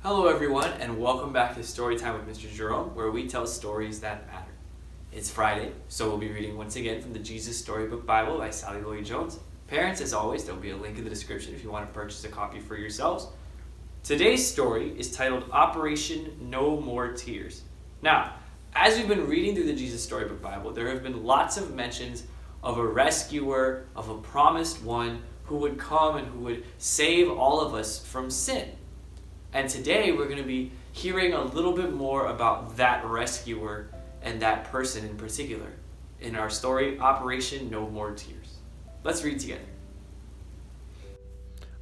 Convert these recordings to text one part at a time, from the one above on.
Hello everyone, and welcome back to Storytime with Mr. Jerome, where we tell stories that matter. It's Friday, so we'll be reading once again from the Jesus Storybook Bible by Sally Lloyd-Jones. Parents, as always, there'll be a link in the description if you want to purchase a copy for yourselves. Today's story is titled Operation No More Tears. Now, as we've been reading through the Jesus Storybook Bible, there have been lots of mentions of a rescuer, of a promised one who would come and who would save all of us from sin. And today we're going to be hearing a little bit more about that rescuer and that person in particular in our story, Operation No More Tears. Let's read together.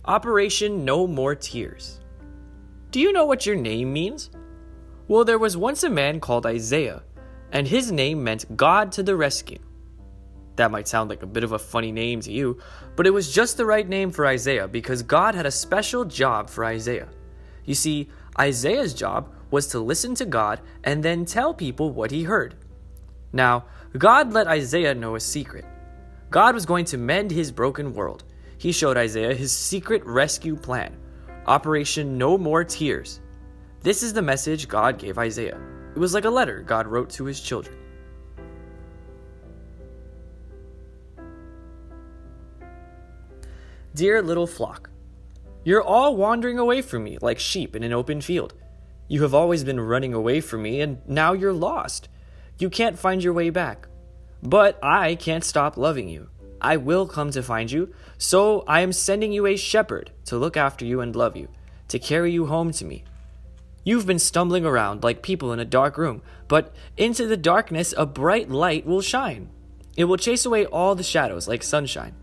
Operation No More Tears. Do you know what your name means? Well, there was once a man called Isaiah, and his name meant God to the rescue. That might sound like a bit of a funny name to you, but it was just the right name for Isaiah because God had a special job for Isaiah. You see, Isaiah's job was to listen to God and then tell people what he heard. Now, God let Isaiah know a secret. God was going to mend his broken world. He showed Isaiah his secret rescue plan, Operation No More Tears. This is the message God gave Isaiah. It was like a letter God wrote to his children. Dear little flock, you're all wandering away from me like sheep in an open field. You have always been running away from me, and now you're lost. You can't find your way back. But I can't stop loving you. I will come to find you, so I am sending you a shepherd to look after you and love you, to carry you home to me. You've been stumbling around like people in a dark room, but into the darkness a bright light will shine. It will chase away all the shadows like sunshine.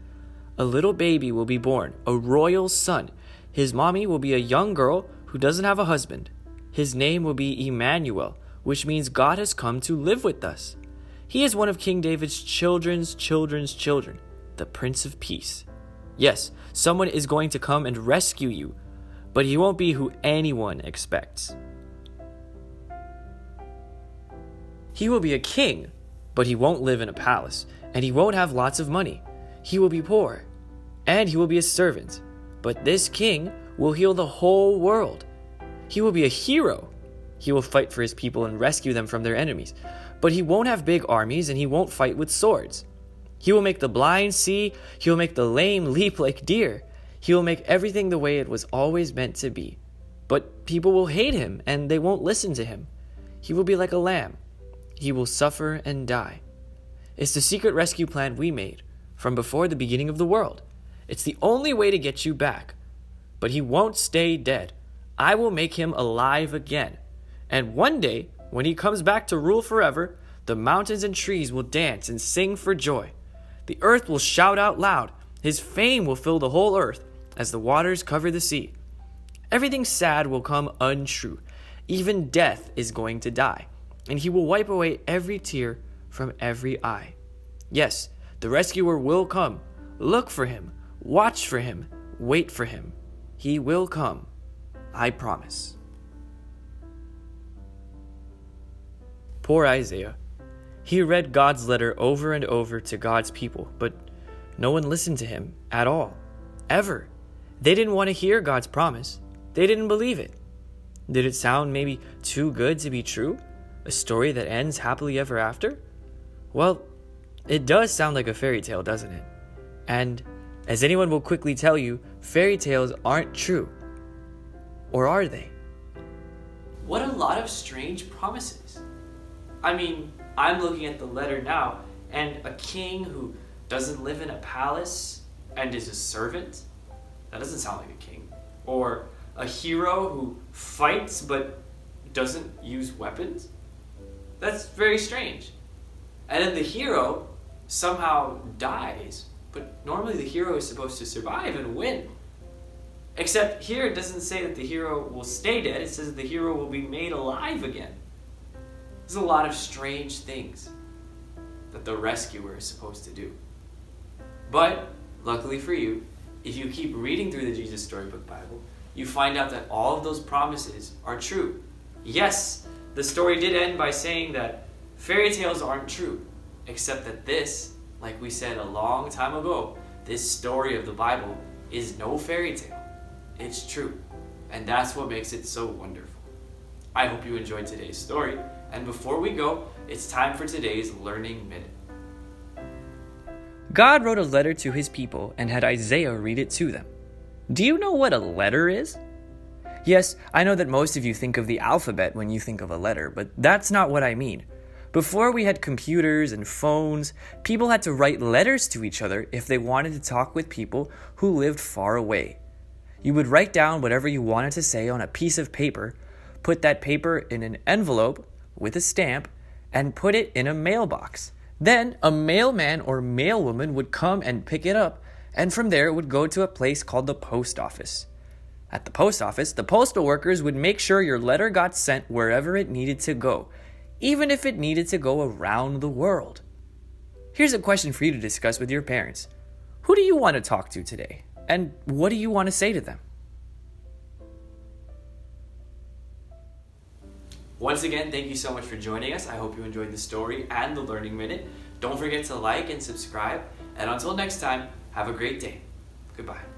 A little baby will be born, a royal son. His mommy will be a young girl who doesn't have a husband. His name will be Emmanuel, which means God has come to live with us. He is one of King David's children's children, the Prince of Peace. Yes, someone is going to come and rescue you, but he won't be who anyone expects. He will be a king, but he won't live in a palace, and he won't have lots of money. He will be poor, and he will be a servant. But this king will heal the whole world. He will be a hero. He will fight for his people and rescue them from their enemies. But he won't have big armies, and he won't fight with swords. He will make the blind see. He will make the lame leap like deer. He will make everything the way it was always meant to be. But people will hate him, and they won't listen to him. He will be like a lamb. He will suffer and die. It's the secret rescue plan we made from before the beginning of the world. It's the only way to get you back. But he won't stay dead. I will make him alive again. And one day, when he comes back to rule forever, the mountains and trees will dance and sing for joy. The earth will shout out loud. His fame will fill the whole earth as the waters cover the sea. Everything sad will come untrue. Even death is going to die. And he will wipe away every tear from every eye. Yes, the rescuer will come. Look for him. Watch for him. Wait for him. He will come. I promise. Poor Isaiah. He read God's letter over and over to God's people, but no one listened to him at all. Ever. They didn't want to hear God's promise. They didn't believe it. Did it sound maybe too good to be true? A story that ends happily ever after? Well, it does sound like a fairy tale, doesn't it? And as anyone will quickly tell you, fairy tales aren't true. Or are they? What a lot of strange promises. I mean, I'm looking at the letter now, and a king who doesn't live in a palace and is a servant? That doesn't sound like a king. Or a hero who fights but doesn't use weapons? That's very strange. And then the hero somehow dies, but normally the hero is supposed to survive and win. Except here it doesn't say that the hero will stay dead, it says that the hero will be made alive again. There's a lot of strange things that the rescuer is supposed to do. But, luckily for you, if you keep reading through the Jesus Storybook Bible, you find out that all of those promises are true. Yes, the story did end by saying that fairy tales aren't true, except that this, like we said a long time ago, this story of the Bible is no fairy tale. It's true. and that's what makes it so wonderful. I hope you enjoyed today's story, and before we go, it's time for today's Learning Minute. God wrote a letter to his people and had Isaiah read it to them. Do you know what a letter is? Yes, I know that most of you think of the alphabet when you think of a letter, but that's not what I mean. Before we had computers and phones, people had to write letters to each other if they wanted to talk with people who lived far away. You would write down whatever you wanted to say on a piece of paper, put that paper in an envelope with a stamp, and put it in a mailbox. Then a mailman or mailwoman would come and pick it up, and from there it would go to a place called the post office. At the post office, the postal workers would make sure your letter got sent wherever it needed to go, even if it needed to go around the world. Here's a question for you to discuss with your parents. Who do you want to talk to today? And what do you want to say to them? Once again, thank you so much for joining us. I hope you enjoyed the story and the Learning Minute. Don't forget to like and subscribe. And until next time, have a great day. Goodbye.